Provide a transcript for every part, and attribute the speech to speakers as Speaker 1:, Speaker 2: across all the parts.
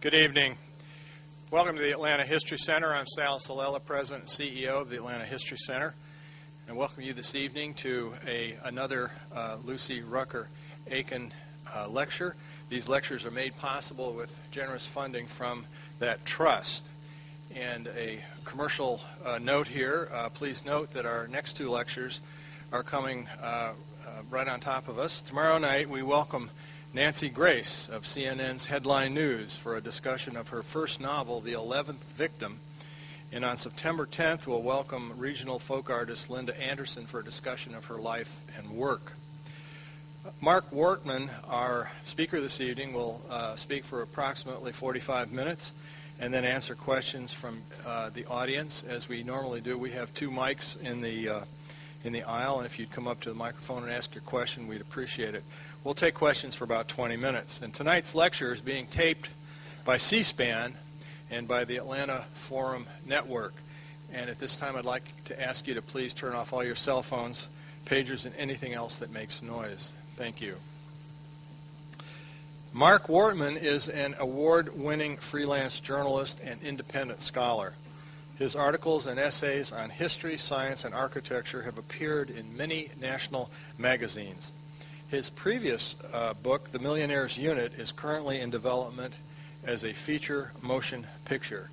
Speaker 1: Good evening. Welcome to the Atlanta History Center. I'm Sal Salela, President and CEO of the Atlanta History Center, and welcome you this evening to another Lucy Rucker Aiken lecture. These lectures are made possible with generous funding from that trust. And a commercial note here, please note that our next two lectures are coming right on top of us. Tomorrow night we welcome Nancy Grace of CNN's Headline News for a discussion of her first novel, The 11th Victim. And on September 10th, we'll welcome regional folk artist Linda Anderson for a discussion of her life and work. Marc Wortman, our speaker this evening, will speak for approximately 45 minutes and then answer questions from the audience. As we normally do, we have two mics in the aisle, and if you'd come up to the microphone and ask your question, we'd appreciate it. We'll take questions for about 20 minutes. And tonight's lecture is being taped by C-SPAN and by the Atlanta Forum Network. And at this time, I'd like to ask you to please turn off all your cell phones, pagers, and anything else that makes noise. Thank you. Marc Wortman is an award-winning freelance journalist and independent scholar. His articles and essays on history, science, and architecture have appeared in many national magazines. His previous book, The Millionaire's Unit, is currently in development as a feature motion picture.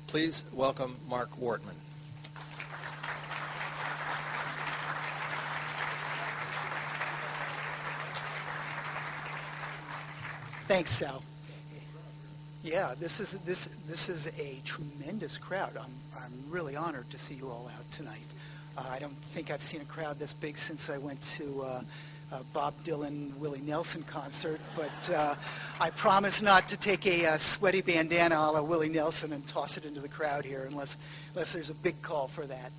Speaker 1: Please welcome Marc Wortman.
Speaker 2: Thanks, Sal. Yeah, this is a tremendous crowd. I'm really honored to see you all out tonight. I don't think I've seen a crowd this big since I went to Bob Dylan, Willie Nelson concert, but I promise not to take a sweaty bandana a la Willie Nelson and toss it into the crowd here unless there's a big call for that.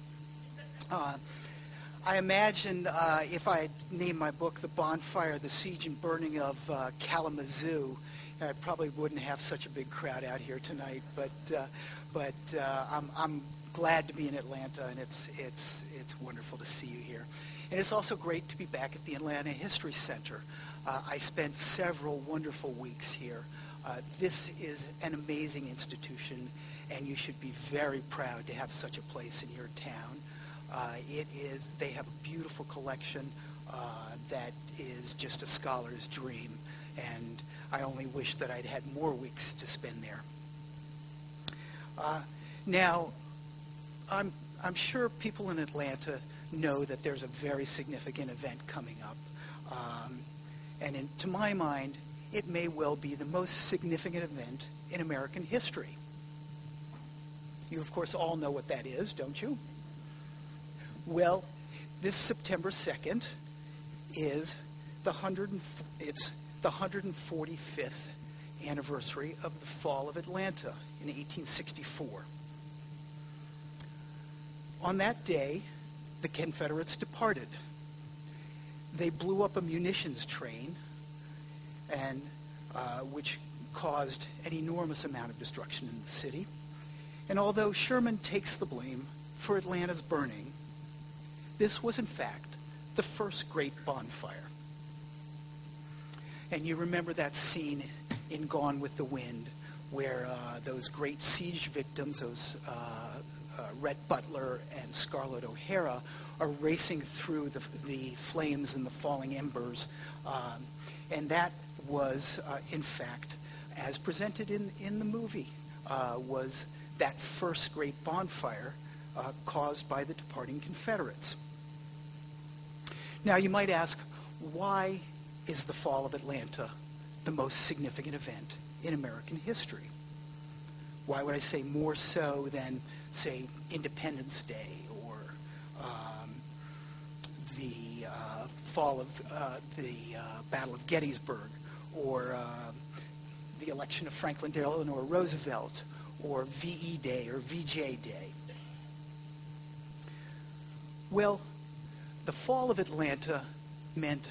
Speaker 2: I imagine if I had named my book The Bonfire, the Siege and Burning of Kalamazoo, I probably wouldn't have such a big crowd out here tonight, but I'm glad to be in Atlanta, and it's wonderful to see you here. And it's also great to be back at the Atlanta History Center. I spent several wonderful weeks here. This is an amazing institution, and you should be very proud to have such a place in your town. They have a beautiful collection that is just a scholar's dream, and I only wish that I'd had more weeks to spend there. Now, I'm sure people in Atlanta know that there's a very significant event coming up. And to my mind, it may well be the most significant event in American history. You, of course, all know what that is, don't you? Well, this September 2nd is the 145th anniversary of the fall of Atlanta in 1864. On that day, the Confederates departed. They blew up a munitions train, and which caused an enormous amount of destruction in the city. And although Sherman takes the blame for Atlanta's burning, this was in fact the first great bonfire. And you remember that scene in Gone with the Wind where those great siege victims, those Rhett Butler and Scarlett O'Hara, are racing through the flames and the falling embers. And that was, in fact, as presented in the movie, was that first great bonfire caused by the departing Confederates. Now, you might ask, why is the fall of Atlanta the most significant event in American history? Why would I say more so than, say, Independence Day or the fall of the Battle of Gettysburg or the election of Franklin Delano Roosevelt or VE Day or VJ Day? Well, the fall of Atlanta meant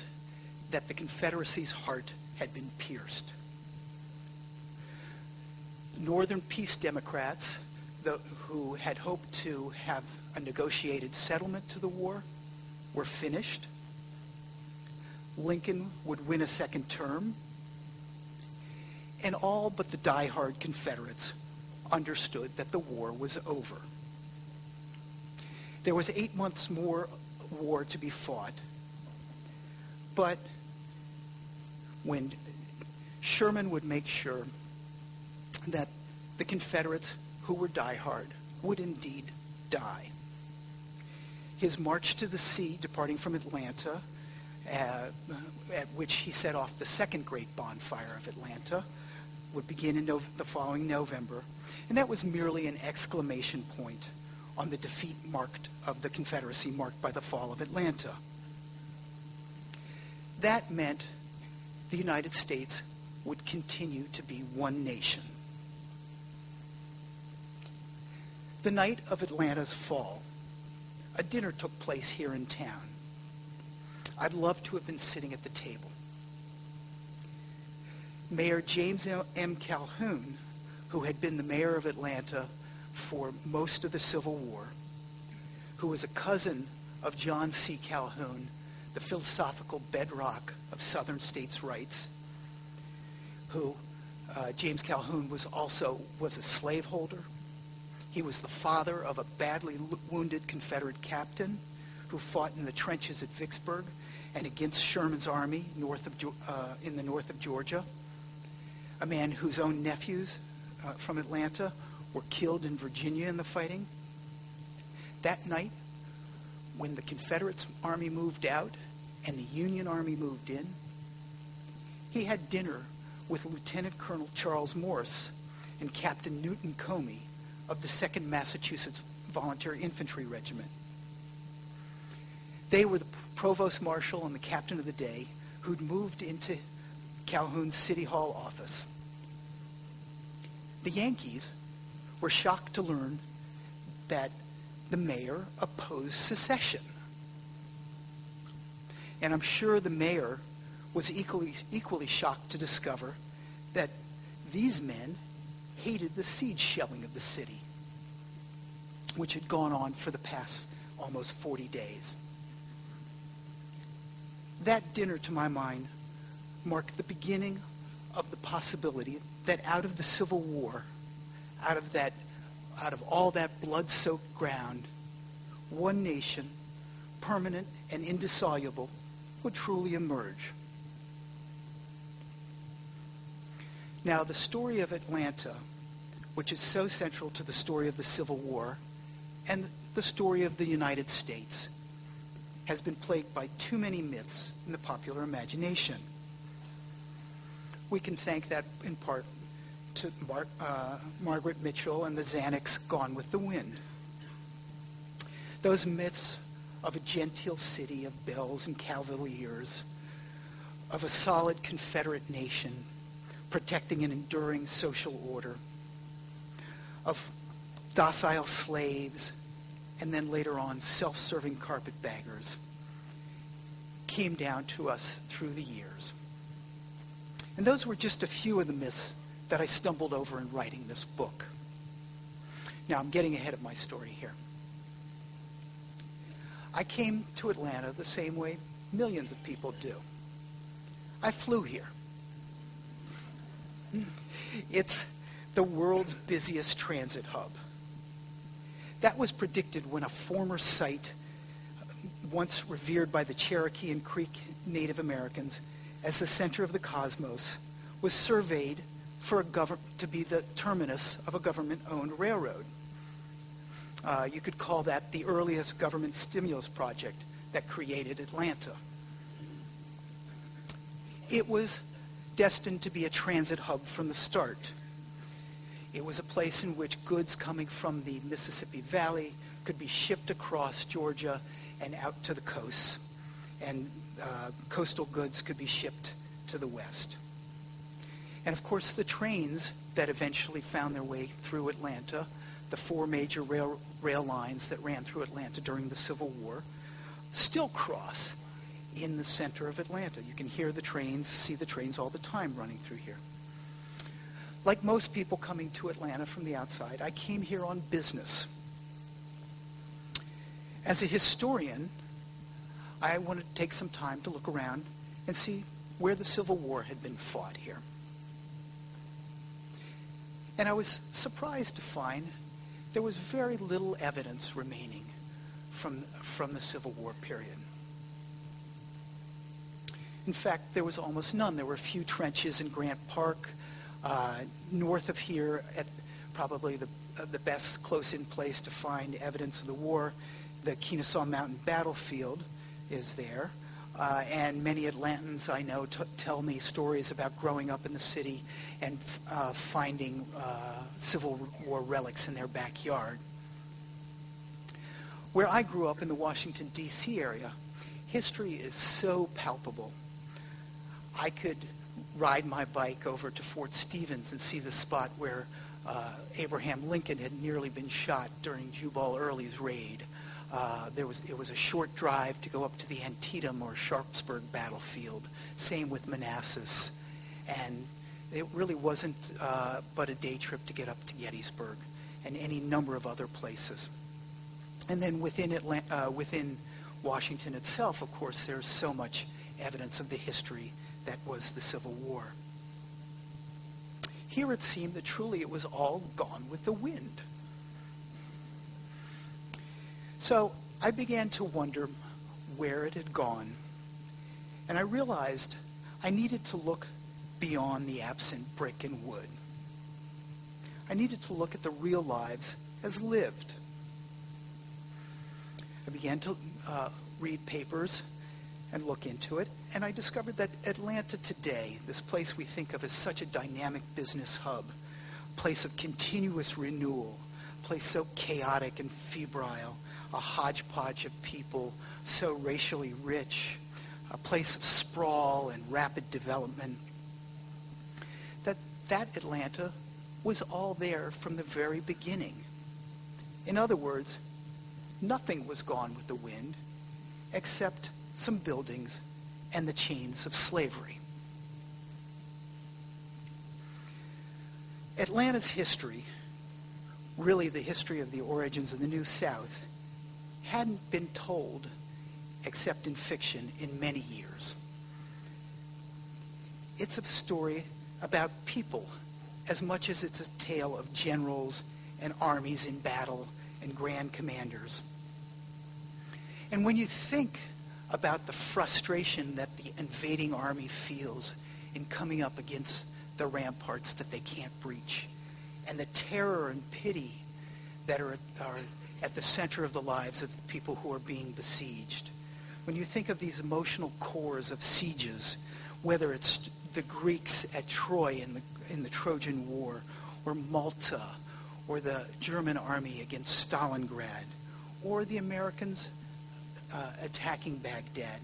Speaker 2: that the Confederacy's heart had been pierced. Northern peace Democrats, who had hoped to have a negotiated settlement to the war, were finished. Lincoln would win a second term. and all but the diehard Confederates understood that the war was over. There was 8 months more war to be fought, but when Sherman would make sure that the Confederates who were diehard would indeed die. His march to the sea, departing from Atlanta, at which he set off the second great bonfire of Atlanta, would begin in the following November, and that was merely an exclamation point on the defeat of the Confederacy marked by the fall of Atlanta. That meant the United States would continue to be one nation. The night of Atlanta's fall, a dinner took place here in town. I'd love to have been sitting at the table. Mayor James M. Calhoun, who had been the mayor of Atlanta for most of the Civil War, who was a cousin of John C. Calhoun, the philosophical bedrock of Southern states' rights, who James Calhoun was a slaveholder. He was the father of a badly wounded Confederate captain who fought in the trenches at Vicksburg and against Sherman's army in the north of Georgia. A man whose own nephews from Atlanta were killed in Virginia in the fighting. That night, when the Confederate army moved out and the Union army moved in, he had dinner with Lieutenant Colonel Charles Morse and Captain Newton Comey of the 2nd Massachusetts Volunteer Infantry Regiment. They were the provost marshal and the captain of the day who'd moved into Calhoun's City Hall office. The Yankees were shocked to learn that the mayor opposed secession. And I'm sure the mayor was equally shocked to discover that these men hated the siege shelling of the city, which had gone on for the past almost 40 days. That dinner, to my mind, marked the beginning of the possibility that out of the Civil War, out of all that blood-soaked ground, one nation, permanent and indissoluble, would truly emerge. Now, the story of Atlanta, which is so central to the story of the Civil War and the story of the United States, has been plagued by too many myths in the popular imagination. We can thank that in part to Margaret Mitchell and the Xanax Gone with the Wind. Those myths of a genteel city of belles and cavaliers, of a solid Confederate nation protecting an enduring social order, of docile slaves, and then later on self-serving carpetbaggers, came down to us through the years. And those were just a few of the myths that I stumbled over in writing this book. Now, I'm getting ahead of my story here. I came to Atlanta the same way millions of people do. I flew here. It's the world's busiest transit hub. That was predicted when a former site, once revered by the Cherokee and Creek Native Americans as the center of the cosmos, was surveyed to be the terminus of a government-owned railroad. You could call that the earliest government stimulus project that created Atlanta. It was destined to be a transit hub from the start. It was a place in which goods coming from the Mississippi Valley could be shipped across Georgia and out to the coasts, and coastal goods could be shipped to the west. And of course, the trains that eventually found their way through Atlanta, the 4 major rail lines that ran through Atlanta during the Civil War, still cross in the center of Atlanta. You can hear the trains, see the trains all the time running through here. Like most people coming to Atlanta from the outside, I came here on business. As a historian, I wanted to take some time to look around and see where the Civil War had been fought here. And I was surprised to find there was very little evidence remaining from the Civil War period. In fact, there was almost none. There were a few trenches in Grant Park. North of here, at probably the best close-in place to find evidence of the war, the Kennesaw Mountain Battlefield is there. And many Atlantans I know tell me stories about growing up in the city and finding Civil War relics in their backyard. Where I grew up in the Washington, D.C. area, history is so palpable. I could ride my bike over to Fort Stevens and see the spot where Abraham Lincoln had nearly been shot during Jubal Early's raid. It was a short drive to go up to the Antietam or Sharpsburg battlefield. Same with Manassas. And it really wasn't but a day trip to get up to Gettysburg and any number of other places. And then within Washington itself, of course, there's so much evidence of the history that was the Civil War. Here it seemed that truly it was all gone with the wind. So I began to wonder where it had gone, and I realized I needed to look beyond the absent brick and wood. I needed to look at the real lives as lived. I began to read papers and look into it, and I discovered that Atlanta today, this place we think of as such a dynamic business hub, place of continuous renewal, place so chaotic and febrile, a hodgepodge of people so racially rich, a place of sprawl and rapid development, that Atlanta was all there from the very beginning. In other words, nothing was gone with the wind except some buildings and the chains of slavery. Atlanta's history, really the history of the origins of the New South, hadn't been told except in fiction in many years. It's a story about people as much as it's a tale of generals and armies in battle and grand commanders. And when you think about the frustration that the invading army feels in coming up against the ramparts that they can't breach, and the terror and pity that are at the center of the lives of the people who are being besieged, when you think of these emotional cores of sieges, whether it's the Greeks at Troy in the Trojan War, or Malta, or the German army against Stalingrad, or the Americans attacking Baghdad.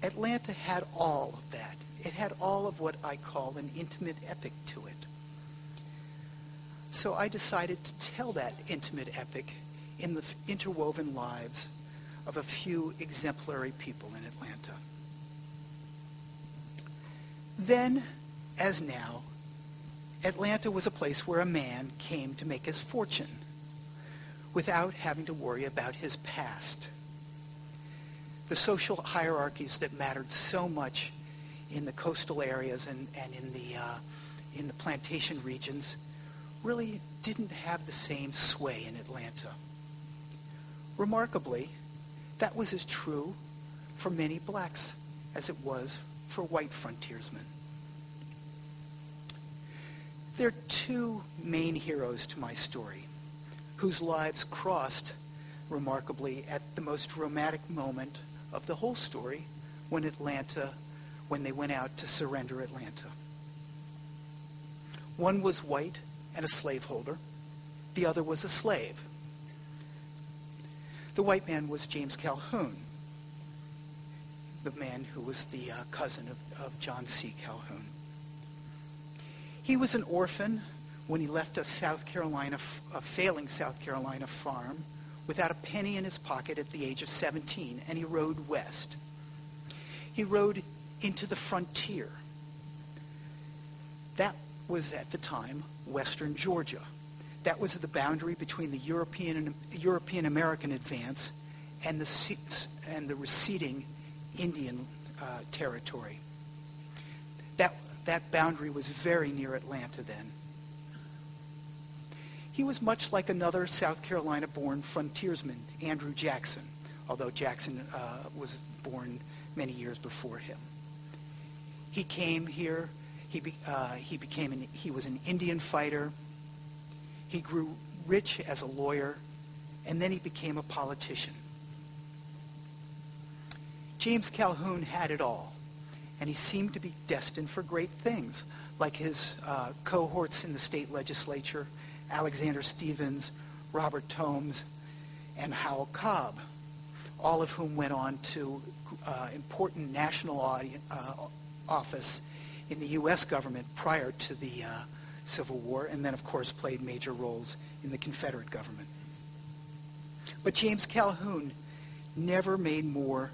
Speaker 2: Atlanta had all of that. It had all of what I call an intimate epic to it. So I decided to tell that intimate epic in the interwoven lives of a few exemplary people in Atlanta. Then, as now, Atlanta was a place where a man came to make his fortune without having to worry about his past. The social hierarchies that mattered so much in the coastal areas and in the plantation regions really didn't have the same sway in Atlanta. Remarkably, that was as true for many blacks as it was for white frontiersmen. There are two main heroes to my story, whose lives crossed, remarkably, at the most dramatic moment of the whole story when they went out to surrender Atlanta. One was white and a slaveholder. The other was a slave. The white man was James Calhoun, the man who was the cousin of John C. Calhoun. He was an orphan when he left a failing South Carolina farm without a penny in his pocket at the age of 17, and he rode west. He rode into the frontier. That was, at the time, western Georgia. That was the boundary between the European-American advance and the receding Indian territory. that boundary was very near Atlanta then. He was much like another South Carolina-born frontiersman, Andrew Jackson, although Jackson was born many years before him. He came here. He was an Indian fighter. He grew rich as a lawyer, and then he became a politician. James Calhoun had it all, and he seemed to be destined for great things, like his cohorts in the state legislature, Alexander Stephens, Robert Tomes, and Howell Cobb, all of whom went on to important national office in the U.S. government prior to the Civil War, and then, of course, played major roles in the Confederate government. But James Calhoun never made more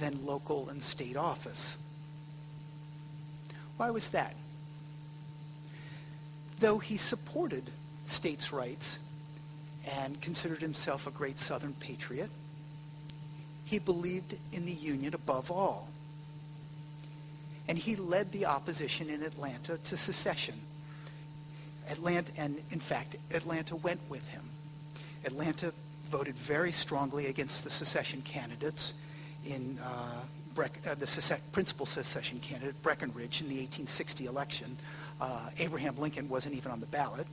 Speaker 2: than local and state office. Why was that? Though he supported states' rights and considered himself a great Southern patriot, he believed in the Union above all. And he led the opposition in Atlanta to secession. In fact, Atlanta went with him. Atlanta voted very strongly against the secession candidates in the principal secession candidate, Breckinridge, in the 1860 election. Abraham Lincoln wasn't even on the ballot.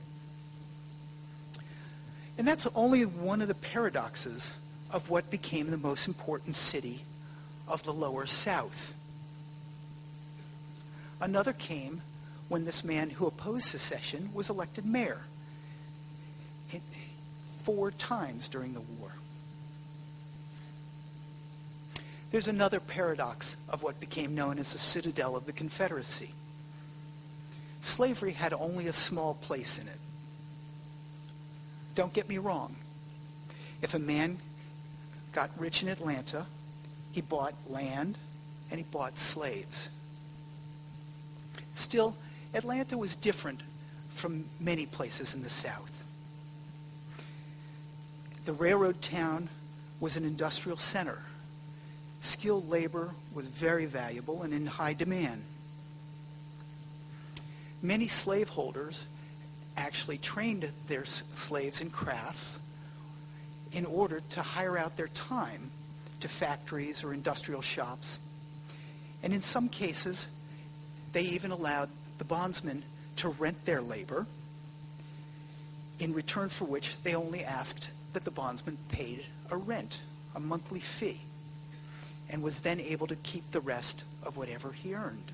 Speaker 2: And that's only one of the paradoxes of what became the most important city of the Lower South. Another came when this man who opposed secession was elected mayor 4 times during the war. There's another paradox of what became known as the citadel of the Confederacy. Slavery had only a small place in it. Don't get me wrong. If a man got rich in Atlanta, he bought land and he bought slaves. Still, Atlanta was different from many places in the South. The railroad town was an industrial center. Skilled labor was very valuable and in high demand. Many slaveholders actually trained their slaves in crafts in order to hire out their time to factories or industrial shops. And in some cases, they even allowed the bondsmen to rent their labor, in return for which they only asked that the bondsman paid a rent, a monthly fee, and was then able to keep the rest of whatever he earned.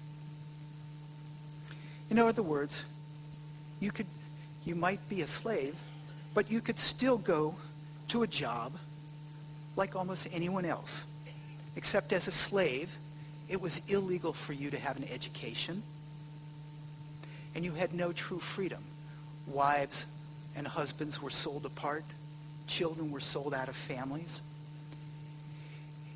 Speaker 2: In other words, you might be a slave, but you could still go to a job like almost anyone else, except as a slave, it was illegal for you to have an education, and you had no true freedom. Wives and husbands were sold apart. Children were sold out of families.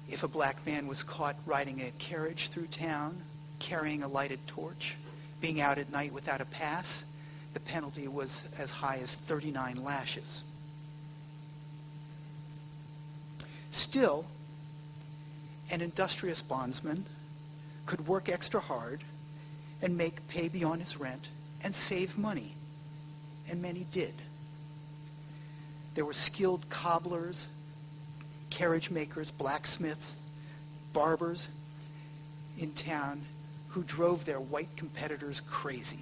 Speaker 2: If a black man was caught riding a carriage through town, carrying a lighted torch, being out at night without a pass, the penalty was as high as 39 lashes. Still, an industrious bondsman could work extra hard and make pay beyond his rent and save money, and many did. There were skilled cobblers, carriage makers, blacksmiths, barbers in town who drove their white competitors crazy.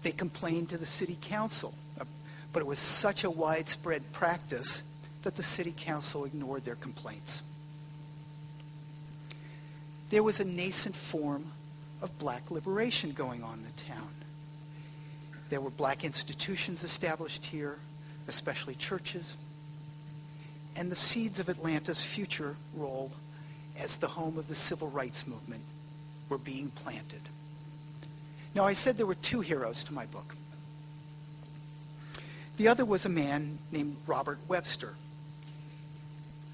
Speaker 2: They complained to the city council, but it was such a widespread practice that the city council ignored their complaints. There was a nascent form of black liberation going on in the town. There were black institutions established here, especially churches, and the seeds of Atlanta's future role as the home of the civil rights movement were being planted. Now, I said there were 2 heroes to my book. The other was a man named Robert Webster.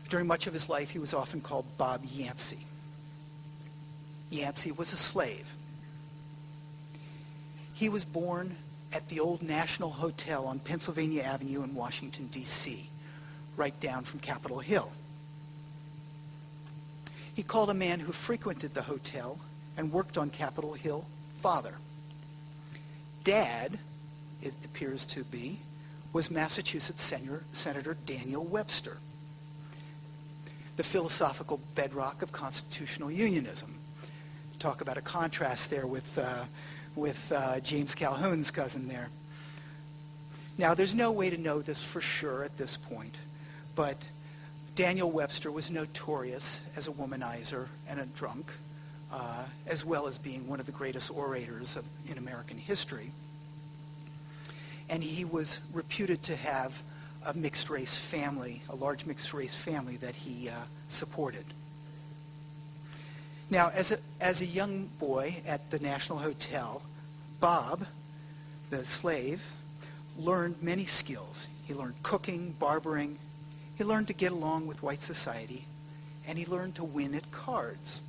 Speaker 2: During much of his life, he was often called Bob Yancey. Yancey was a slave. He was born at the old National Hotel on Pennsylvania Avenue in Washington, D.C., right down from Capitol Hill. He called a man who frequented the hotel and worked on Capitol Hill. Father. Dad, it appears to be, was Massachusetts Senator Daniel Webster, the philosophical bedrock of constitutional unionism. Talk about a contrast there with James Calhoun's cousin there. Now, there's no way to know this for sure at this point, but Daniel Webster was notorious as a womanizer and a drunk, as well as being one of the greatest orators in American history. And he was reputed to have a mixed-race family, a large mixed-race family that he supported. Now, as a young boy at the National Hotel, Bob, the slave, learned many skills. He learned cooking, barbering. He learned to get along with white society, and he learned to win at cards.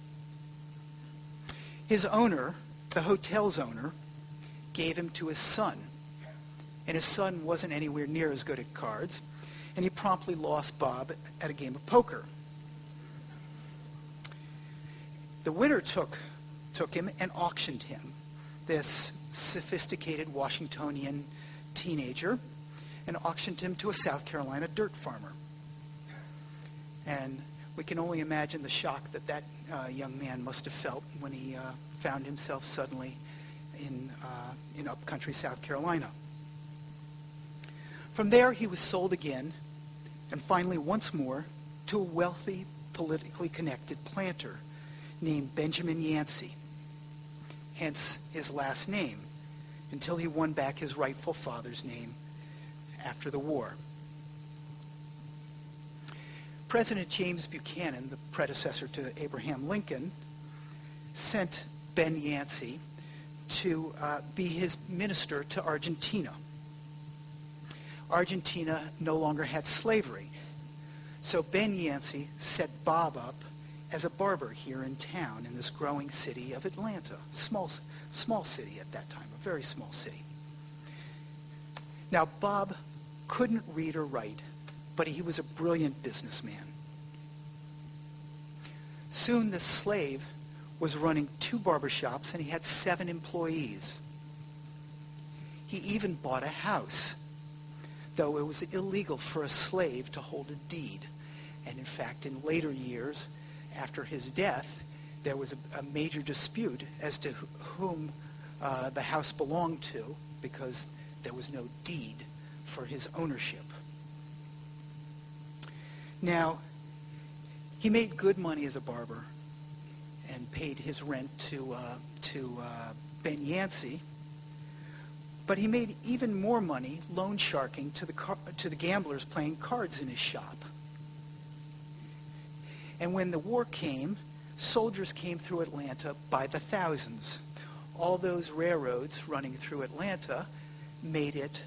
Speaker 2: His owner, the hotel's owner, gave him to his son, and his son wasn't anywhere near as good at cards, and he promptly lost Bob at a game of poker. The winner took him and auctioned him, this sophisticated Washingtonian teenager, and auctioned him to a South Carolina dirt farmer. And we can only imagine the shock that young man must have felt when he found himself suddenly in upcountry South Carolina. From there, he was sold again, and finally once more to a wealthy, politically connected planter named Benjamin Yancey, hence his last name, until he won back his rightful father's name after the war. President James Buchanan, the predecessor to Abraham Lincoln, sent Ben Yancey to be his minister to Argentina. Argentina no longer had slavery, so Ben Yancey set Bob up as a barber here in town in this growing city of Atlanta, small city at that time, a very small city. Now, Bob couldn't read or write, but he was a brilliant businessman. Soon the slave was running 2 barbershops, and he had 7 employees. He even bought a house, though it was illegal for a slave to hold a deed. And in fact, in later years, after his death, there was a major dispute as to whom the house belonged to, because there was no deed for his ownership. Now, he made good money as a barber and paid his rent to Ben Yancey, but he made even more money loan sharking to the gamblers playing cards in his shop. And when the war came, soldiers came through Atlanta by the thousands. All those railroads running through Atlanta made it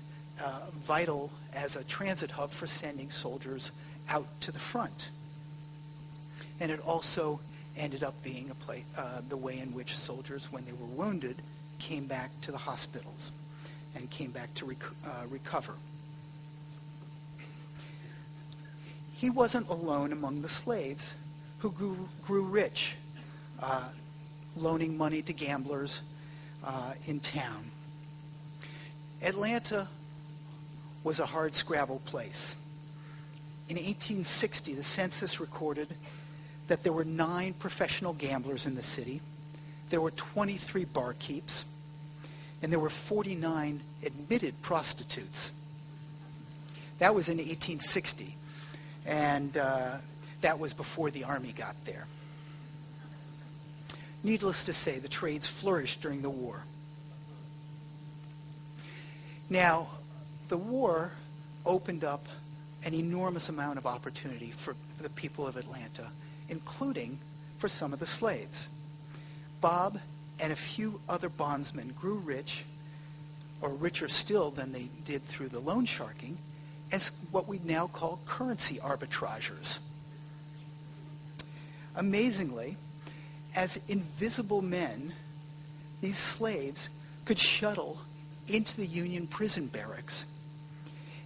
Speaker 2: vital as a transit hub for sending soldiers out to the front. And it also ended up being the way in which soldiers, when they were wounded, came back to the hospitals and came back to recover. He wasn't alone among the slaves who grew rich, loaning money to gamblers in town. Atlanta was a hard-scrabble place. In 1860, the census recorded that there were 9 professional gamblers in the city, there were 23 barkeeps, and there were 49 admitted prostitutes. That was in 1860, and that was before the Army got there. Needless to say, the trades flourished during the war. Now, the war opened up an enormous amount of opportunity for the people of Atlanta, including for some of the slaves. Bob and a few other bondsmen grew rich, or richer still than they did through the loan sharking, as what we now call currency arbitrageurs. Amazingly, as invisible men, these slaves could shuttle into the Union prison barracks,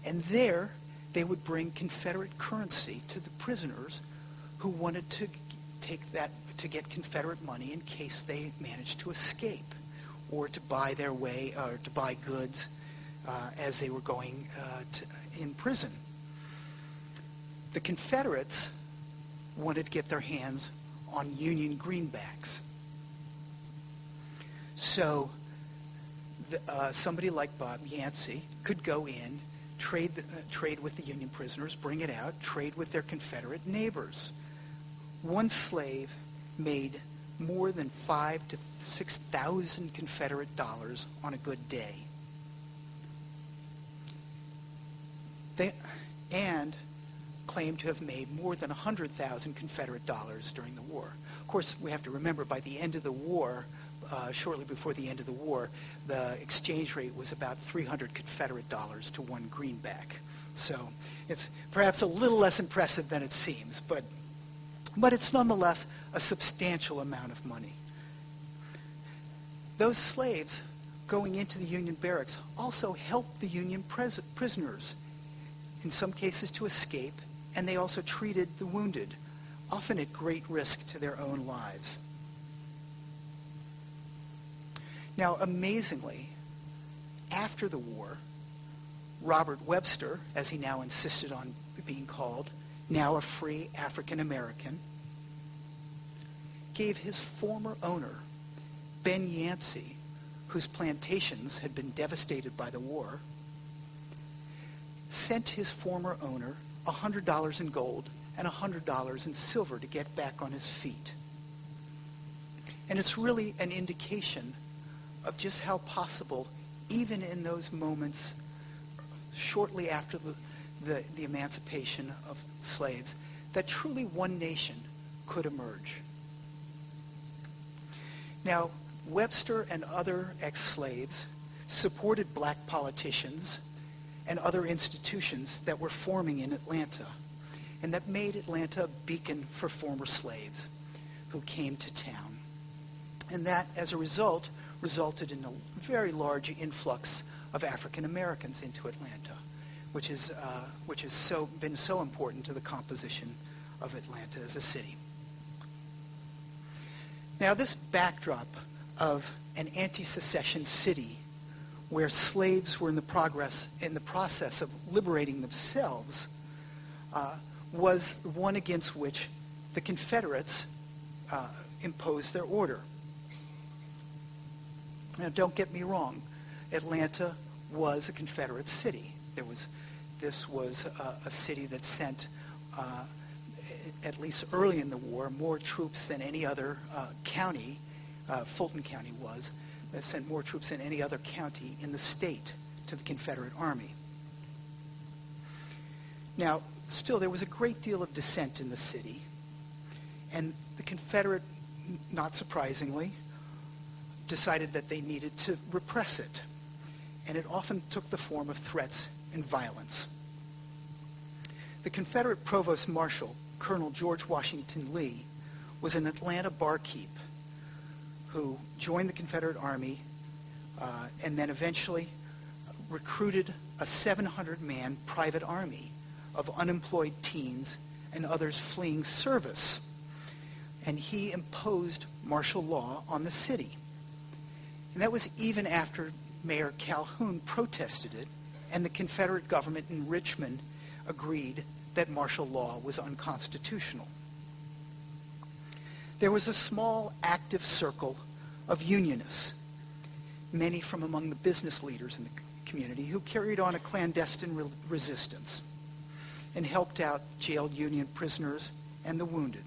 Speaker 2: and there they would bring Confederate currency to the prisoners who wanted to to get Confederate money in case they managed to escape, or to buy their way, or to buy goods as they were going in prison. The Confederates wanted to get their hands on Union greenbacks. So somebody like Bob Yancey could go in, trade with the Union prisoners, bring it out, trade with their Confederate neighbors. One slave made more than $5,000 to $6,000 Confederate dollars on a good day. And claimed to have made more than 100,000 Confederate dollars during the war. Of course, we have to remember by the end of the war, shortly before the end of the war, the exchange rate was about 300 Confederate dollars to one greenback. So it's perhaps a little less impressive than it seems, but it's nonetheless a substantial amount of money. Those slaves going into the Union barracks also helped the Union prisoners, in some cases to escape, and they also treated the wounded, often at great risk to their own lives. Now, amazingly, after the war, Robert Webster, as he now insisted on being called, now a free African American, gave his former owner, Ben Yancey, whose plantations had been devastated by the war, sent his former owner $100 in gold and $100 in silver to get back on his feet. And it's really an indication of just how possible, even in those moments shortly after the emancipation of slaves, that truly one nation could emerge. Now, Webster and other ex-slaves supported black politicians and other institutions that were forming in Atlanta, and that made Atlanta a beacon for former slaves who came to town. And that, as a result, resulted in a very large influx of African Americans into Atlanta, which has been so important to the composition of Atlanta as a city. Now, this backdrop of an anti-secession city where slaves were in the process of liberating themselves was one against which the Confederates imposed their order. Now, don't get me wrong. Atlanta was a Confederate city. This was a city that sent, at least early in the war, more troops than any other county. Fulton County was. That sent more troops than any other county in the state to the Confederate Army. Now, still, there was a great deal of dissent in the city, and the Confederate, not surprisingly, decided that they needed to repress it, and it often took the form of threats and violence. The Confederate Provost Marshal, Colonel George Washington Lee, was an Atlanta barkeep who joined the Confederate Army and then eventually recruited a 700-man private army of unemployed teens and others fleeing service. And he imposed martial law on the city. And that was even after Mayor Calhoun protested it, and the Confederate government in Richmond agreed that martial law was unconstitutional. There was a small, active circle of Unionists, many from among the business leaders in the community, who carried on a clandestine resistance and helped out jailed Union prisoners and the wounded.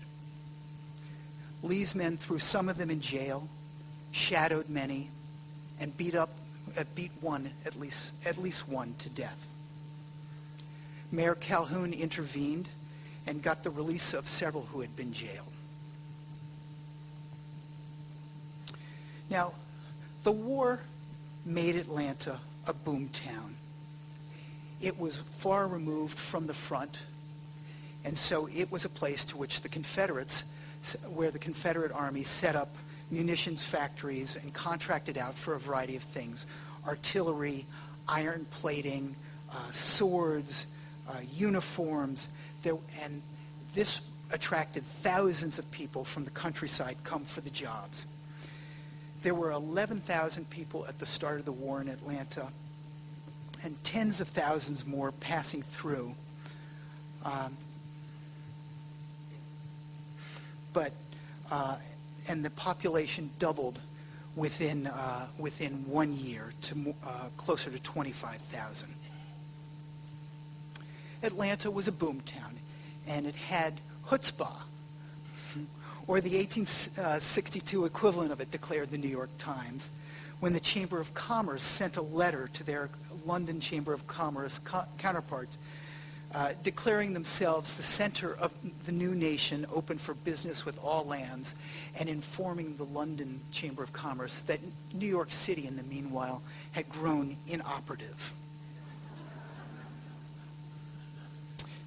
Speaker 2: Lee's men threw some of them in jail, shadowed many, and beat one, at least one, to death. Mayor Calhoun intervened and got the release of several who had been jailed. Now, the war made Atlanta a boomtown. It was far removed from the front, and so it was a place to which the Confederates, where the Confederate Army set up munitions factories and contracted out for a variety of things: artillery, iron plating, swords, uniforms. And this attracted thousands of people from the countryside come for the jobs. There were 11,000 people at the start of the war in Atlanta, and tens of thousands more passing through. And the population doubled within 1 year to closer to 25,000. Atlanta was a boomtown, and it had chutzpah, or the 1862 equivalent of it, declared the New York Times, when the Chamber of Commerce sent a letter to their London Chamber of Commerce counterparts declaring themselves the center of the new nation open for business with all lands, and informing the London Chamber of Commerce that New York City, in the meanwhile, had grown inoperative.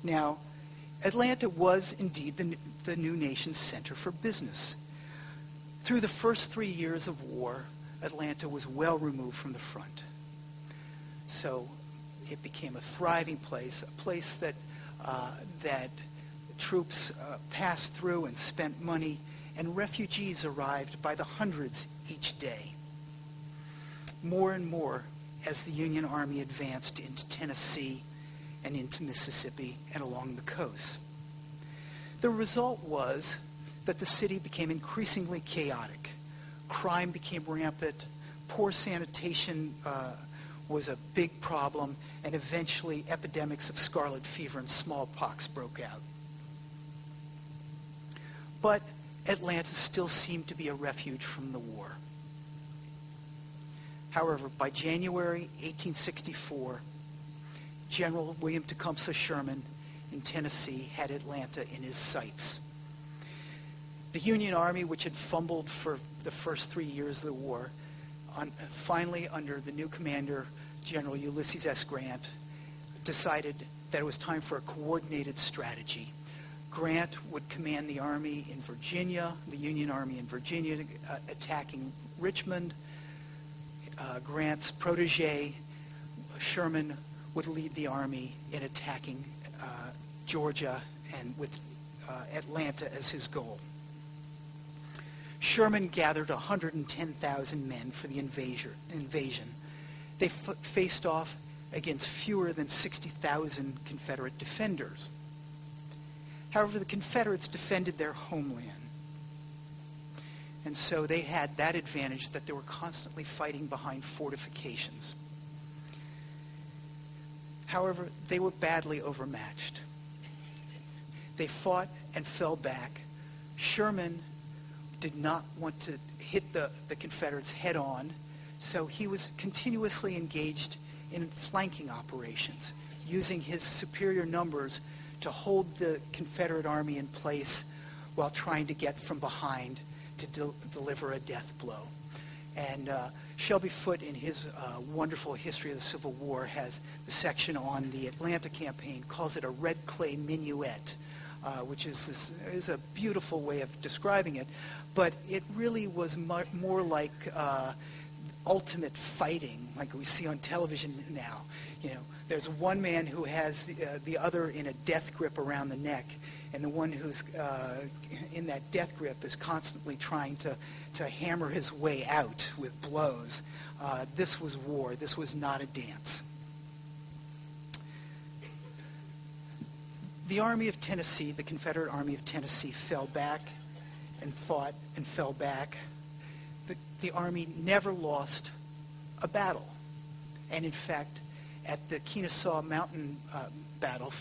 Speaker 2: Now, Atlanta was indeed the new nation's center for business. Through the first 3 years of war, Atlanta was well removed from the front. So it became a thriving place, a place that troops passed through and spent money, and refugees arrived by the hundreds each day. More and more as the Union Army advanced into Tennessee and into Mississippi and along the coast. The result was that the city became increasingly chaotic. Crime became rampant, poor sanitation was a big problem, and eventually epidemics of scarlet fever and smallpox broke out. But Atlanta still seemed to be a refuge from the war. However, by January 1864, General William Tecumseh Sherman in Tennessee had Atlanta in his sights. The Union Army, which had fumbled for the first 3 years of the war, finally, under the new commander, General Ulysses S. Grant, decided that it was time for a coordinated strategy. Grant would command the army in Virginia, the Union Army in Virginia, attacking Richmond. Grant's protege, Sherman, would lead the army in attacking Georgia, and with Atlanta as his goal. Sherman gathered 110,000 men for the invasion. They faced off against fewer than 60,000 Confederate defenders. However, the Confederates defended their homeland. And so they had that advantage, that they were constantly fighting behind fortifications. However, they were badly overmatched. They fought and fell back. Sherman did not want to hit the Confederates head on, so he was continuously engaged in flanking operations, using his superior numbers to hold the Confederate army in place while trying to get from behind to deliver a death blow. And Shelby Foote, in his wonderful History of the Civil War, has the section on the Atlanta campaign, calls it a red clay minuet, which is a beautiful way of describing it. But it really was more like ultimate fighting, like we see on television now. You know, there's one man who has the other in a death grip around the neck, and the one who's in that death grip is constantly trying to hammer his way out with blows. This was war. This was not a dance. The Army of Tennessee, the Confederate Army of Tennessee, fell back and fought and fell back. The Army never lost a battle. And in fact, at the Kennesaw Mountain battle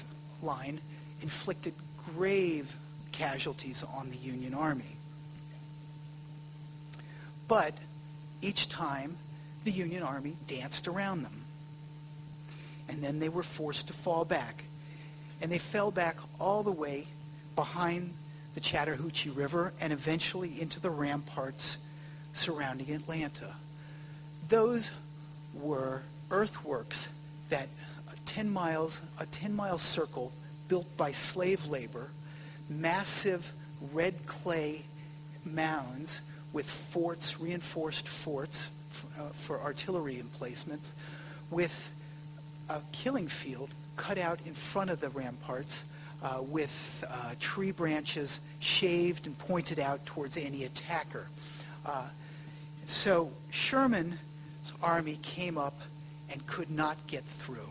Speaker 2: line, inflicted grave casualties on the Union Army. But each time, the Union Army danced around them. And then they were forced to fall back. And they fell back all the way behind the Chattahoochee River and eventually into the ramparts surrounding Atlanta. Those were earthworks that a 10-mile circle built by slave labor, massive red clay mounds with forts, reinforced forts for artillery emplacements, with a killing field cut out in front of the ramparts, with tree branches shaved and pointed out towards any attacker. So Sherman's army came up and could not get through.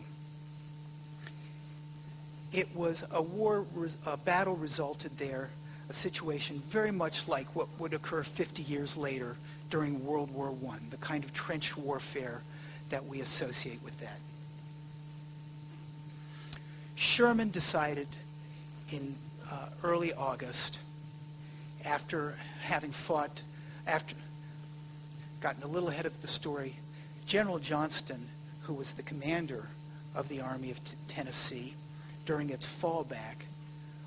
Speaker 2: It was a battle resulted there, a situation very much like what would occur 50 years later during World War I, the kind of trench warfare that we associate with that. Sherman decided in early August, after having gotten a little ahead of the story, General Johnston, who was the commander of the Army of Tennessee during its fallback,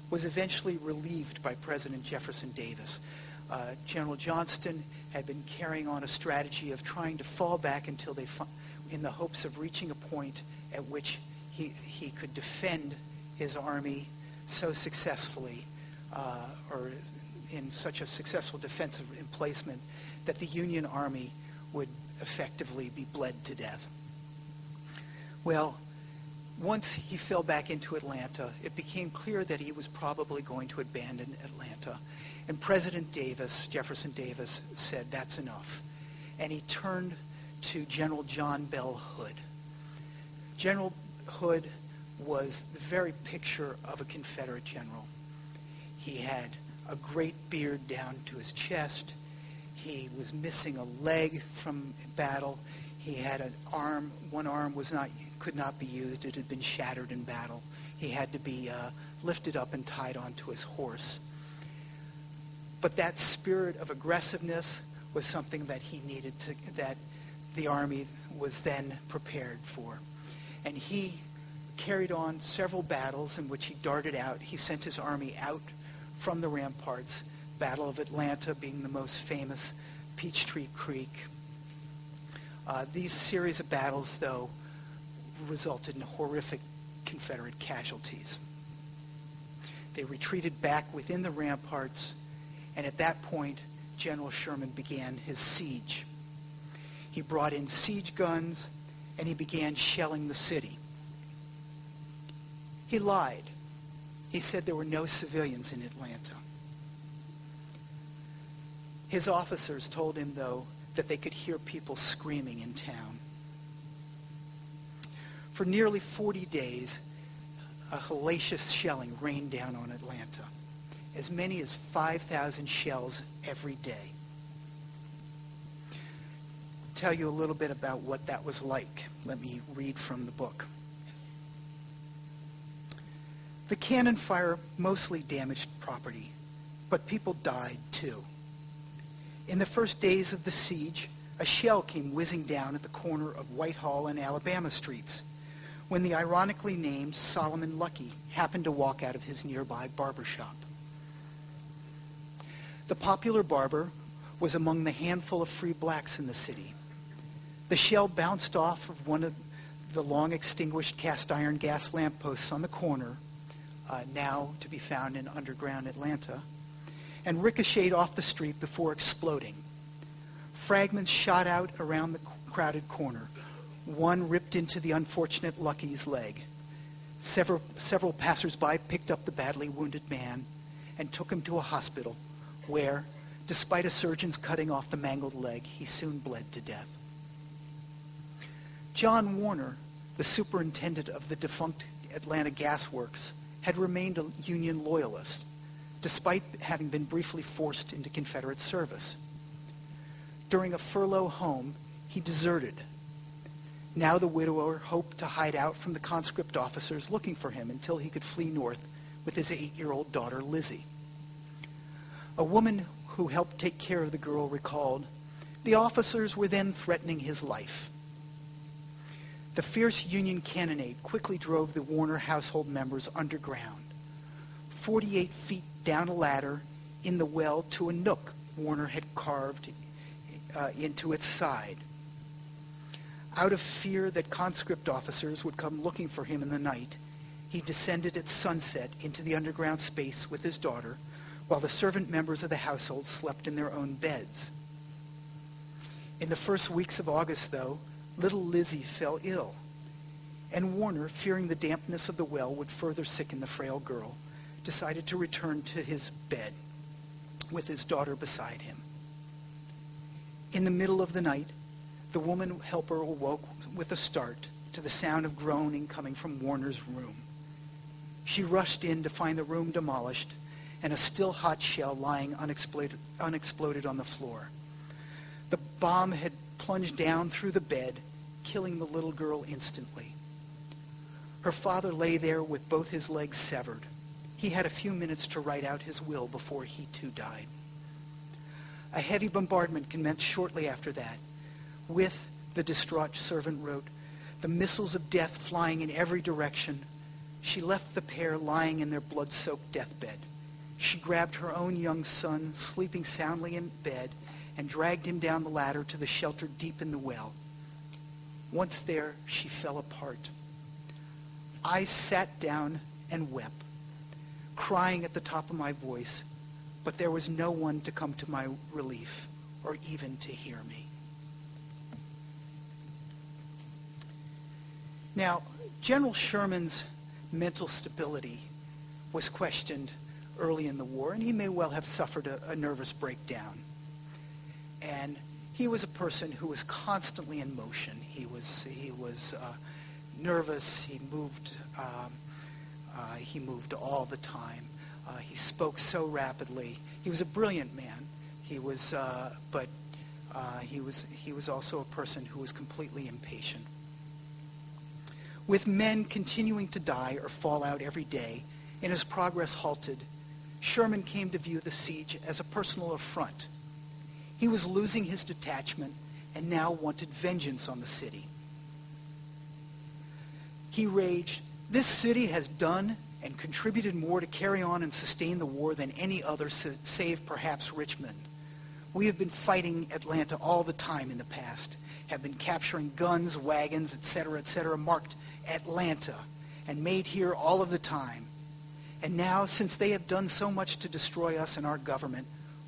Speaker 2: was eventually relieved by President Jefferson Davis. General Johnston had been carrying on a strategy of trying to fall back until in the hopes of reaching a point at which he could defend his army so successfully, or in such a successful defensive emplacement, that the Union Army would effectively be bled to death. Well, once he fell back into Atlanta, it became clear that he was probably going to abandon Atlanta. And President Davis, Jefferson Davis, said, "That's enough." And he turned to General John Bell Hood. General Hood was the very picture of a Confederate general. He had a great beard down to his chest. He was missing a leg from battle. He had an arm. One arm could not be used. It had been shattered in battle. He had to be lifted up and tied onto his horse. But that spirit of aggressiveness was something that he needed that the Army was then prepared for. And he carried on several battles in which he darted out. He sent his army out from the ramparts, Battle of Atlanta being the most famous, Peachtree Creek. These series of battles, though, resulted in horrific Confederate casualties. They retreated back within the ramparts, and at that point, General Sherman began his siege. He brought in siege guns, and he began shelling the city. He lied. He said there were no civilians in Atlanta. His officers told him, though, that they could hear people screaming in town. For nearly 40 days, a hellacious shelling rained down on Atlanta, as many as 5,000 shells every day. Tell you a little bit about what that was like. Let me read from the book. The cannon fire mostly damaged property, but people died too. In the first days of the siege, a shell came whizzing down at the corner of Whitehall and Alabama streets when the ironically named Solomon Lucky happened to walk out of his nearby barber shop. The popular barber was among the handful of free blacks in the city. The shell bounced off of one of the long-extinguished cast-iron gas lampposts on the corner, now to be found in underground Atlanta, and ricocheted off the street before exploding. Fragments shot out around the crowded corner. One ripped into the unfortunate Lucky's leg. Several passers-by picked up the badly wounded man and took him to a hospital where, despite a surgeon's cutting off the mangled leg, he soon bled to death. John Warner, the superintendent of the defunct Atlanta Gas Works, had remained a Union loyalist, despite having been briefly forced into Confederate service. During a furlough home, he deserted. Now the widower hoped to hide out from the conscript officers looking for him until he could flee north with his 8-year-old daughter, Lizzie. A woman who helped take care of the girl recalled, "The officers were then threatening his life." The fierce Union cannonade quickly drove the Warner household members underground, 48 feet down a ladder in the well to a nook Warner had carved into its side. Out of fear that conscript officers would come looking for him in the night, he descended at sunset into the underground space with his daughter, while the servant members of the household slept in their own beds. In the first weeks of August, though, little Lizzie fell ill, and Warner, fearing the dampness of the well would further sicken the frail girl, decided to return to his bed with his daughter beside him. In the middle of the night, the woman helper awoke with a start to the sound of groaning coming from Warner's room. She rushed in to find the room demolished and a still hot shell lying unexploded on the floor. The bomb had plunged down through the bed, killing the little girl instantly. Her father lay there with both his legs severed. He had a few minutes to write out his will before he too died. A heavy bombardment commenced shortly after that. With, the distraught servant wrote, the missiles of death flying in every direction, she left the pair lying in their blood-soaked deathbed. She grabbed her own young son, sleeping soundly in bed, and dragged him down the ladder to the shelter deep in the well. Once there, she fell apart. I sat down and wept, crying at the top of my voice, but there was no one to come to my relief or even to hear me. Now, General Sherman's mental stability was questioned early in the war, and he may well have suffered a nervous breakdown. And he was a person who was constantly in motion. He was nervous. He moved all the time. He spoke so rapidly. He was a brilliant man. He was also a person who was completely impatient. With men continuing to die or fall out every day, and his progress halted, Sherman came to view the siege as a personal affront. He was losing his detachment and now wanted vengeance on the city. He raged, "This city has done and contributed more to carry on and sustain the war than any other, save perhaps Richmond. We have been fighting Atlanta all the time in the past, have been capturing guns, wagons, etc., marked Atlanta, and made here all of the time. And now, since they have done so much to destroy us and our government,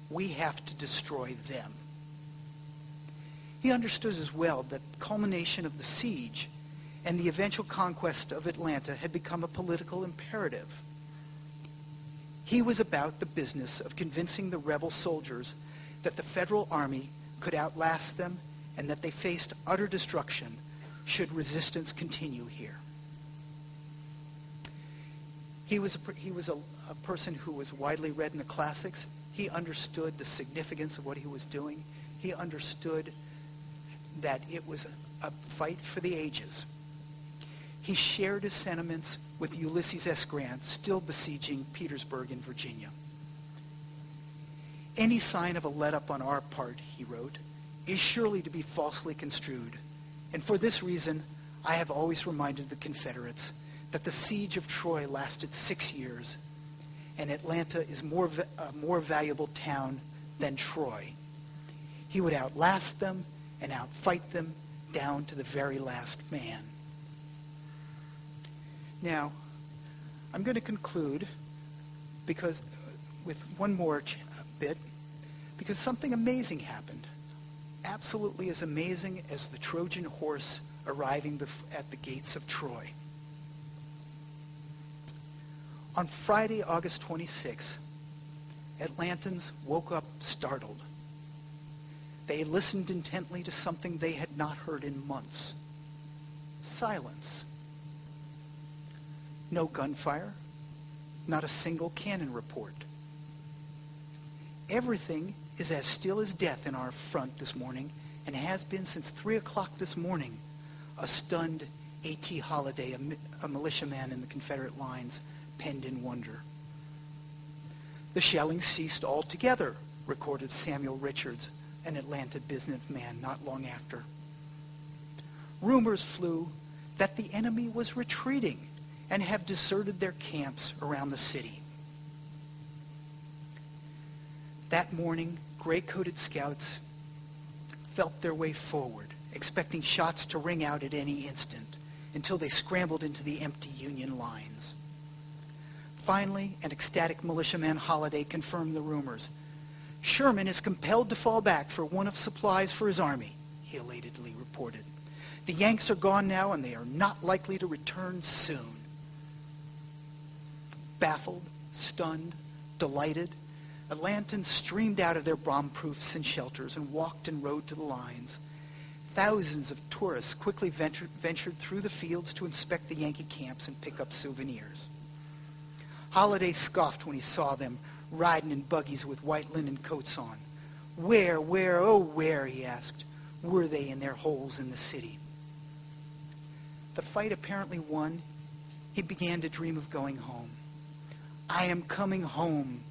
Speaker 2: we have to destroy them." He understood as well that the culmination of the siege and the eventual conquest of Atlanta had become a political imperative. He was about the business of convincing the rebel soldiers that the Federal Army could outlast them and that they faced utter destruction should resistance continue here. He was a person who was widely read in the classics. He understood the significance of what he was doing. He understood that it was a fight for the ages. He shared his sentiments with Ulysses S. Grant, still besieging Petersburg in Virginia. "Any sign of a let-up on our part," he wrote, "is surely to be falsely construed. And for this reason, I have always reminded the Confederates that the siege of Troy lasted 6 years, and Atlanta is a more valuable town than Troy. He would outlast them and outfight them down to the very last man." Now, I'm going to conclude with one more bit, because something amazing happened. Absolutely as amazing as the Trojan horse arriving at the gates of Troy. On Friday, August 26, Atlantans woke up startled. They listened intently to something they had not heard in months. Silence. No gunfire, not a single cannon report. Everything is as still as death in our front this morning, and has been since 3 o'clock this morning, a stunned A.T. Holliday, a militiaman in the Confederate lines, penned in wonder. "The shelling ceased altogether," recorded Samuel Richards, an Atlanta businessman, not long after. "Rumors flew that the enemy was retreating and have deserted their camps around the city." That morning, gray-coated scouts felt their way forward, expecting shots to ring out at any instant, until they scrambled into the empty Union lines. Finally, an ecstatic militiaman Holliday confirmed the rumors. "Sherman is compelled to fall back for want of supplies for his army," he elatedly reported. "The Yanks are gone now, and they are not likely to return soon." Baffled, stunned, delighted, Atlantans streamed out of their bomb-proofs and shelters and walked and rode to the lines. Thousands of tourists quickly ventured through the fields to inspect the Yankee camps and pick up souvenirs. Holiday scoffed when he saw them riding in buggies with white linen coats on. Where, oh where, he asked, were they in their holes in the city? The fight apparently won. He began to dream of going home. I am coming home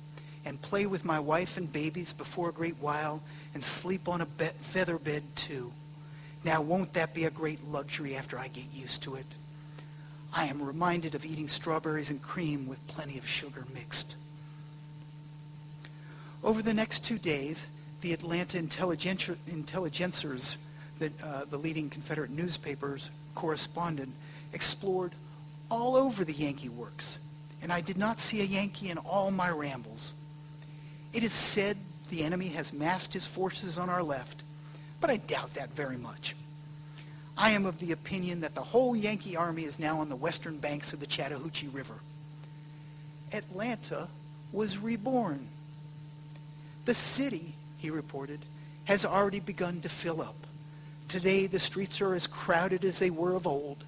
Speaker 2: and play with my wife and babies before a great while and sleep on a feather bed too. Now won't that be a great luxury after I get used to it? I am reminded of eating strawberries and cream with plenty of sugar mixed. Over the next 2 days, the Atlanta intelligencers, the leading Confederate newspapers, correspondent, explored all over the Yankee works, and I did not see a Yankee in all my rambles. It is said the enemy has massed his forces on our left, but I doubt that very much. I am of the opinion that the whole Yankee army is now on the western banks of the Chattahoochee River. Atlanta was reborn. The city, he reported, has already begun to fill up. Today, the streets are as crowded as they were of old.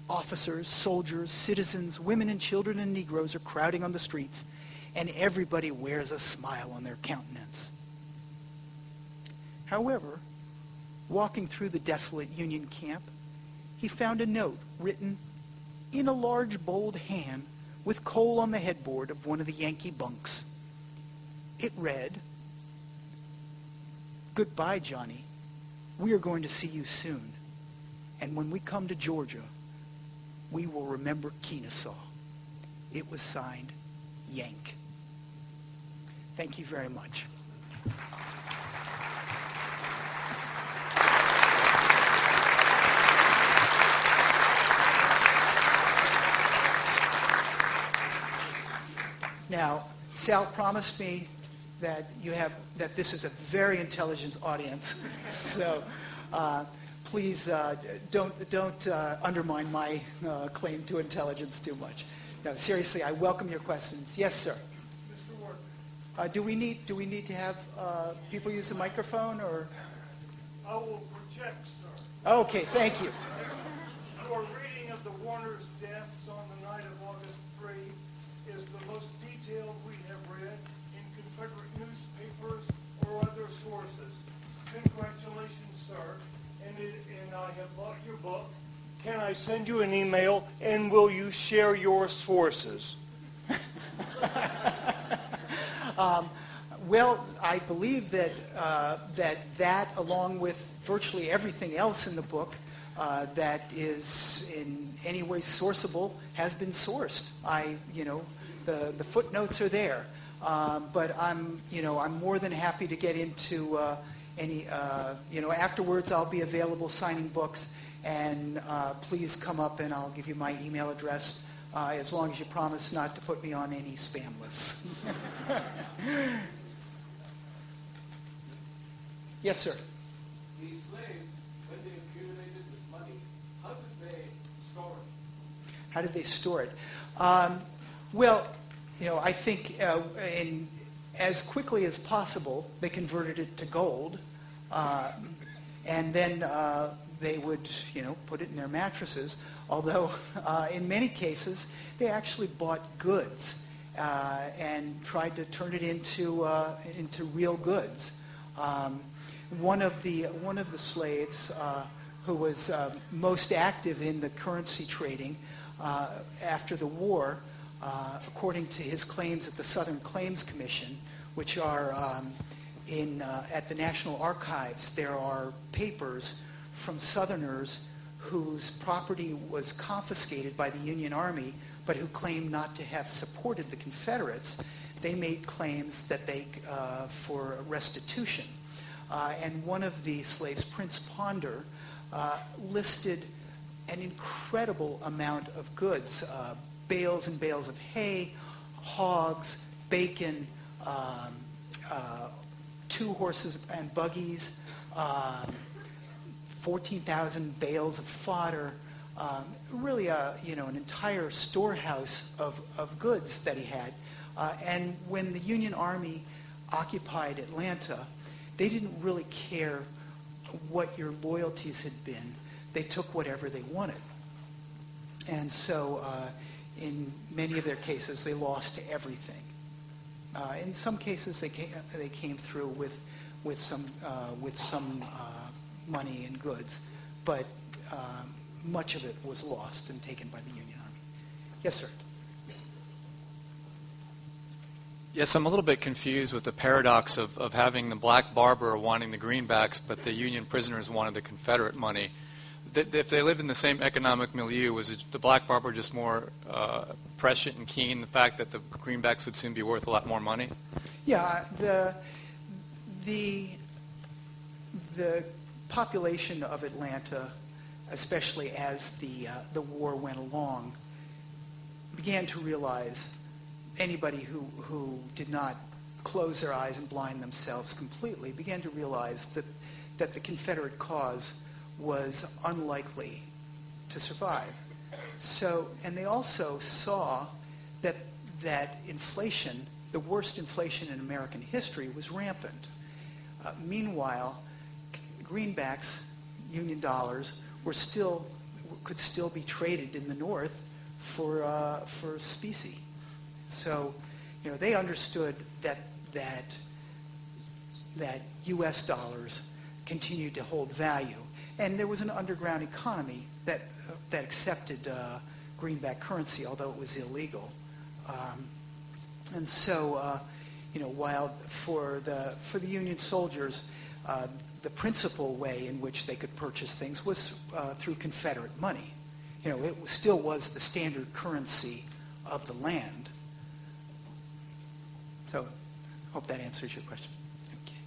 Speaker 2: Officers, soldiers, citizens, women and children and Negroes are crowding on the streets, and everybody wears a smile on their countenance. However, walking through the desolate Union camp, he found a note written in a large, bold hand with coal on the headboard of one of the Yankee bunks. It read, "Goodbye, Johnny. We are going to see you soon. And when we come to Georgia, we will remember Kennesaw." It was signed, Yank. Thank you very much. Now, Sal promised me that this is a very intelligent audience, so please don't undermine my claim to intelligence too much. No, seriously, I welcome your questions. Yes, sir.
Speaker 3: Mr. Wortman.
Speaker 2: Do we need to have people use the microphone, or?
Speaker 3: I will project, sir.
Speaker 2: Okay, thank you.
Speaker 3: Your reading of the Warner's deaths on the night of August 3 is the most detailed we have read in Confederate newspapers or other sources. Congratulations, sir. And I have bought your book. Can I send you an email, and will you share your sources?
Speaker 2: Well, I believe that that, along with virtually everything else in the book that is in any way sourceable, has been sourced. The footnotes are there, but I'm more than happy to get into any. Afterwards, I'll be available signing books, and please come up, and I'll give you my email address. As long as you promise not to put me on any spam lists. Yes, sir.
Speaker 4: These slaves, when they accumulated this money, how did they store it?
Speaker 2: How did they store it? I think as quickly as possible, they converted it to gold, and then they would, put it in their mattresses. Although, in many cases, they actually bought goods and tried to turn it into real goods. One of the slaves who was most active in the currency trading after the war, according to his claims at the Southern Claims Commission, which are at the National Archives, there are papers from Southerners whose property was confiscated by the Union Army, but who claimed not to have supported the Confederates. They made claims that for restitution. And one of the slaves, Prince Ponder, listed an incredible amount of goods, bales and bales of hay, hogs, bacon, 2 horses and buggies, 14,000 bales of fodder, really an entire storehouse of goods that he had. And when the Union Army occupied Atlanta, they didn't really care what your loyalties had been. They took whatever they wanted. And so in many of their cases, they lost everything. In some cases, they came through with some money and goods, but much of it was lost and taken by the Union Army. Yes, sir.
Speaker 1: Yes, I'm a little bit confused with the paradox of having the black barber wanting the greenbacks, but the Union prisoners wanted the Confederate money. If they lived in the same economic milieu, was the black barber just more prescient and keen, the fact that the greenbacks would soon be worth a lot more money?
Speaker 2: Yeah, the population of Atlanta, especially as the war went along, began to realize anybody who did not close their eyes and blind themselves completely began to realize that the Confederate cause was unlikely to survive. So, and they also saw that inflation, the worst inflation in American history, was rampant. Meanwhile, greenbacks, Union dollars, could still be traded in the North for specie. So, they understood that U.S. dollars continued to hold value, and there was an underground economy that accepted greenback currency, although it was illegal. And so, while for the Union soldiers, the principal way in which they could purchase things was through Confederate money. It still was the standard currency of the land. So, hope that answers your question. Okay.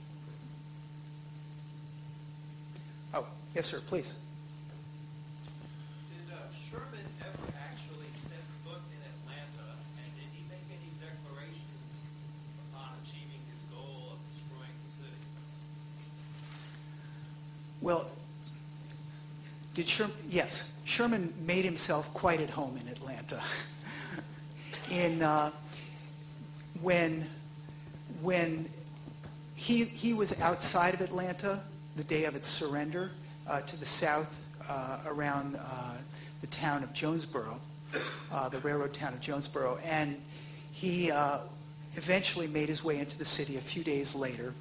Speaker 2: Oh, yes, sir, please.
Speaker 5: Did Sherman ever actually set foot in Atlanta, and did he make any declarations upon achieving his goal of destroying the city?
Speaker 2: Well, yes, Sherman made himself quite at home in Atlanta. When he was outside of Atlanta the day of its surrender to the south around the town of Jonesboro, the railroad town of Jonesboro, and he eventually made his way into the city a few days later.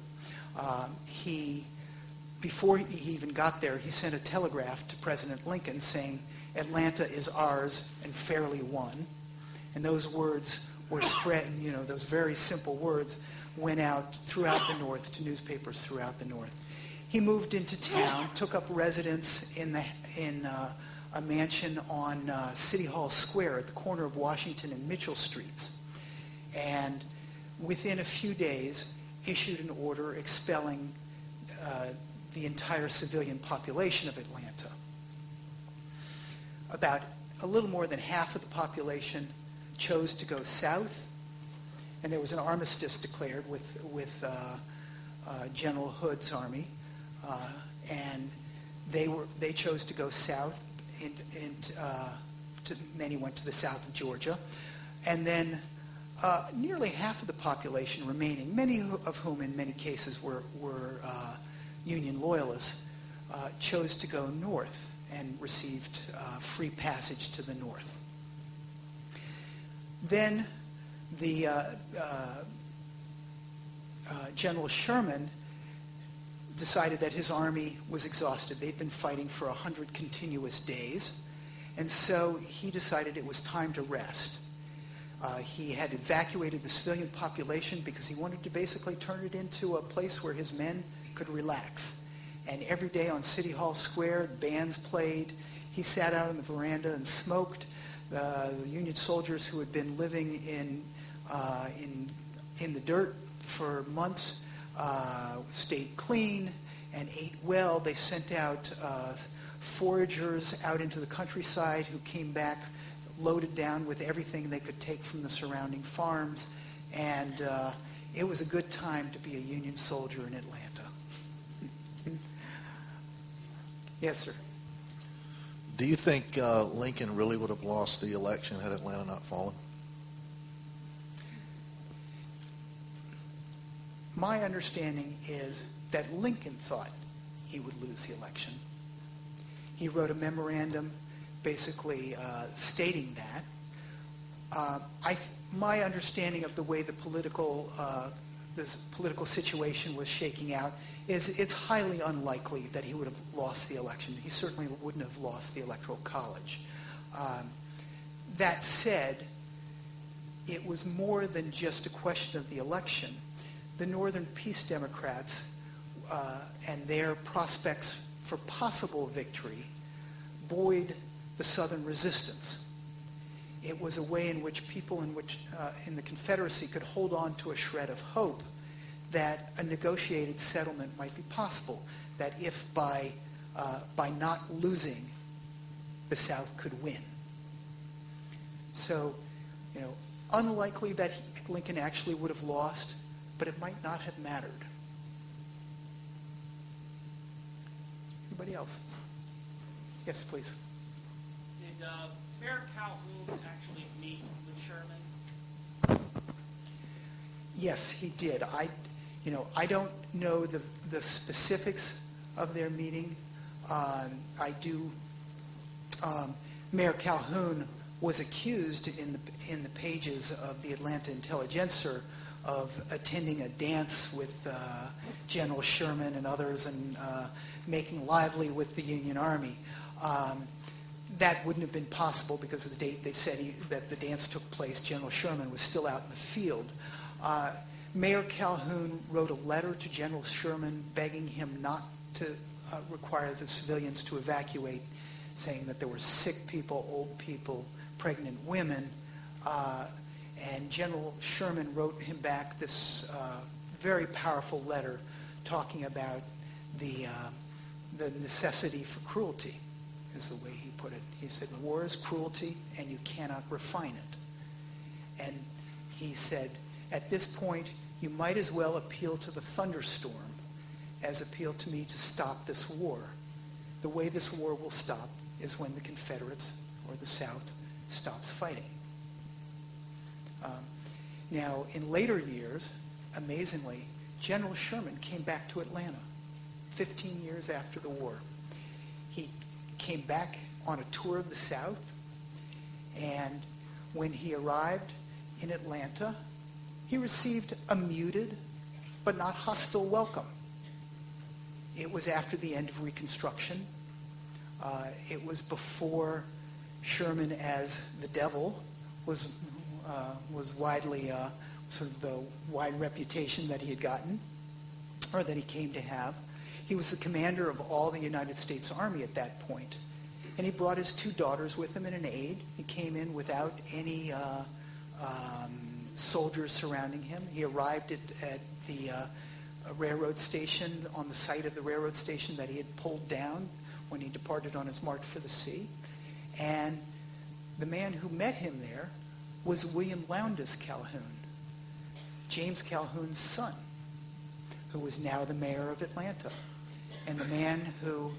Speaker 2: Before he even got there, he sent a telegraph to President Lincoln saying, "Atlanta is ours and fairly won." And those words were spread, those very simple words went out throughout the North to newspapers throughout the North. He moved into town, took up residence in a mansion on City Hall Square at the corner of Washington and Mitchell Streets. And within a few days, issued an order expelling the entire civilian population of Atlanta. About a little more than half of the population chose to go south, and there was an armistice declared with General Hood's army, and they chose to go south, and many went to the south of Georgia, and then nearly half of the population remaining, many of whom in many cases were Union loyalists, chose to go north and received free passage to the north. Then the General Sherman decided that his army was exhausted. They'd been fighting for 100 continuous days, and so he decided it was time to rest. He had evacuated the civilian population because he wanted to basically turn it into a place where his men could relax. And every day on City Hall Square, bands played. He sat out on the veranda and smoked. The Union soldiers who had been living in the dirt for months stayed clean and ate well. They sent out foragers out into the countryside who came back loaded down with everything they could take from the surrounding farms. And it was a good time to be a Union soldier in Atlanta. Yes, sir.
Speaker 6: Do you think Lincoln really would have lost the election had Atlanta not fallen?
Speaker 2: My understanding is that Lincoln thought he would lose the election. He wrote a memorandum basically stating that. My understanding of the way the this political situation was shaking out is it's highly unlikely that he would have lost the election. He certainly wouldn't have lost the Electoral College. That said, it was more than just a question of the election. The Northern Peace Democrats and their prospects for possible victory buoyed the Southern resistance. It was a way in which people in the Confederacy could hold on to a shred of hope that a negotiated settlement might be possible, that if by not losing, the South could win. So, unlikely that Lincoln actually would have lost, but it might not have mattered. Anybody else? Yes, please.
Speaker 7: Did Mayor Calhoun actually meet with Sherman?
Speaker 2: Yes, he did. I don't know the specifics of their meeting. I do. Mayor Calhoun was accused in the pages of the Atlanta Intelligencer of attending a dance with General Sherman and others and making lively with the Union Army. That wouldn't have been possible because of the date they said that the dance took place. General Sherman was still out in the field. Mayor Calhoun wrote a letter to General Sherman begging him not to require the civilians to evacuate, saying that there were sick people, old people, pregnant women, and General Sherman wrote him back this very powerful letter talking about the necessity for cruelty, is the way he put it. He said, war is cruelty and you cannot refine it. And he said, at this point, you might as well appeal to the thunderstorm as appeal to me to stop this war. The way this war will stop is when the Confederates or the South stops fighting. Now, in later years, amazingly, General Sherman came back to Atlanta 15 years after the war. He came back on a tour of the South, and when he arrived in Atlanta, he received a muted but not hostile welcome. It was after the end of Reconstruction. It was before Sherman as the devil was widely sort of the wide reputation that he had gotten, or that he came to have. He was the commander of all the United States Army at that point, and he brought his 2 daughters with him and an aide. He came in without any soldiers surrounding him. He arrived at the railroad station, on the site of the railroad station that he had pulled down when he departed on his march for the sea. And the man who met him there was William Lowndes Calhoun, James Calhoun's son, who was now the mayor of Atlanta, and the man who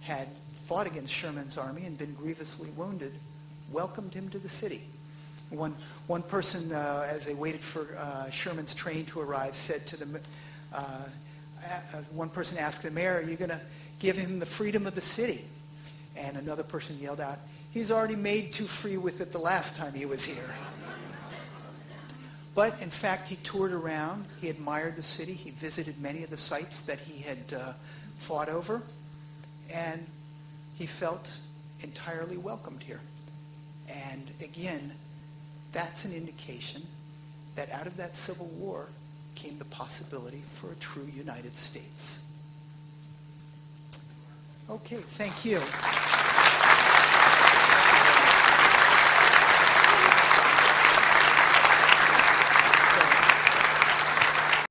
Speaker 2: had fought against Sherman's army and been grievously wounded welcomed him to the city. One person, as they waited for Sherman's train to arrive, said to the one person asked the mayor, "Are you going to give him the freedom of the city?" And another person yelled out, "He's already made too free with it the last time he was here." But in fact, he toured around, he admired the city, he visited many of the sites that he had fought over, and he felt entirely welcomed here. And again, that's an indication that out of that Civil War came the possibility for a true United States. Okay, thank you.